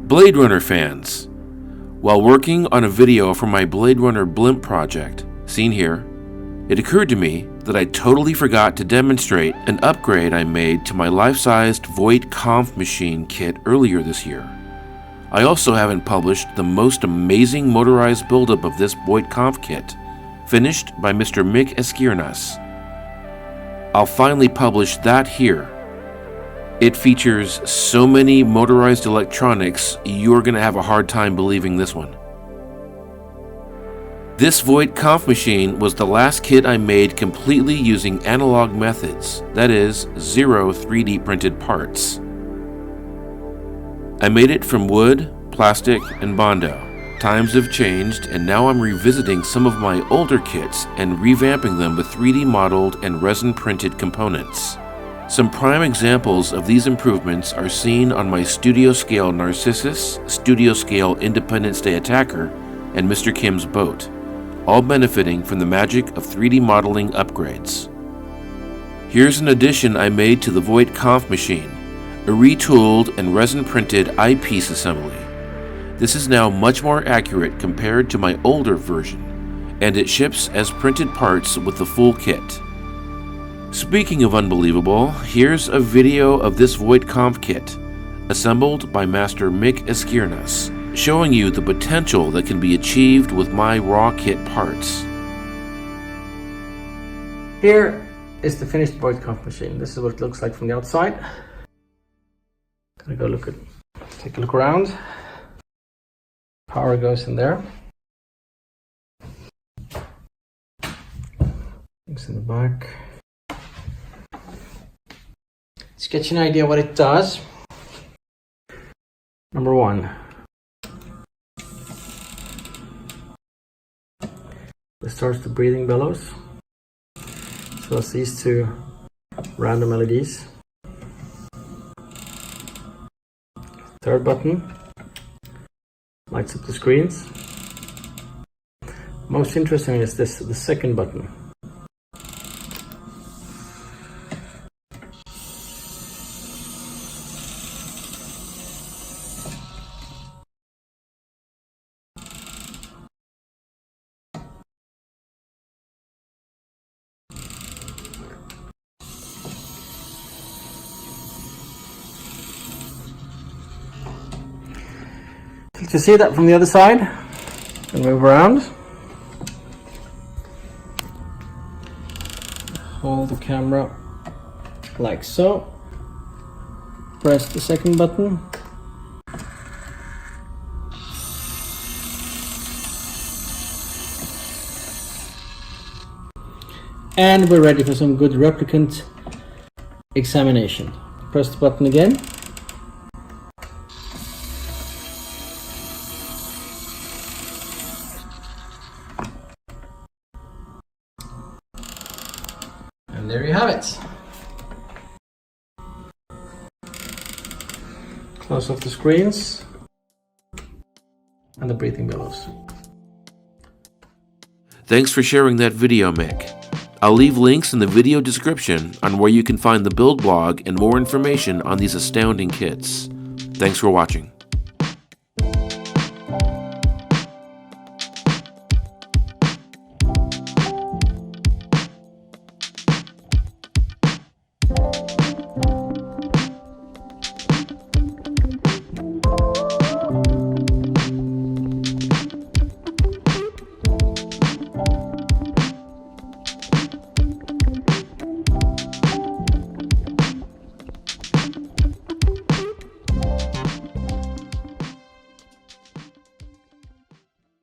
Blade Runner fans! While working on a video for my Blade Runner blimp project, seen here, it occurred to me that I totally forgot to demonstrate an upgrade I made to my life-sized Voight Kampff machine kit earlier this year. I also haven't published the most amazing motorized buildup of this Voight Kampff kit, finished by Mr. Micke Askernas. I'll finally publish that here. It features so many motorized electronics, you're going to have a hard time believing this one. This Voight Kampff machine was the last kit I made completely using analog methods, that is, 0 3D printed parts. I made it from wood, plastic, and Bondo. Times have changed, and now I'm revisiting some of my older kits and revamping them with 3D modeled and resin printed components. Some prime examples of these improvements are seen on my Studio Scale Narcissus, Studio Scale Independence Day Attacker, and Mr. Kim's boat, all benefiting from the magic of 3D modeling upgrades. Here's an addition I made to the Voight Kampff machine, a retooled and resin printed eyepiece assembly. This is now much more accurate compared to my older version, and it ships as printed parts with the full kit. Speaking of unbelievable, here's a video of this Voight Kampff kit, assembled by Master Micke Askernas, showing you the potential that can be achieved with my raw kit parts. Here is the finished Voight Kampff machine. This is what it looks like from the outside. Gonna go take a look around. Power goes in there. Things in the back. Let's get you an idea what it does. Number one, it starts the breathing bellows. So it's these two random LEDs. Third button lights up the screens. Most interesting is the second button. To see that from the other side, and move around. Hold the camera like so. Press the second button. And we're ready for some good replicant examination. Press the button again. And there you have it. Close off the screens and the breathing bellows. Thanks for sharing that video, Micke. I'll leave links in the video description on where you can find the build blog and more information on these astounding kits. Thanks for watching.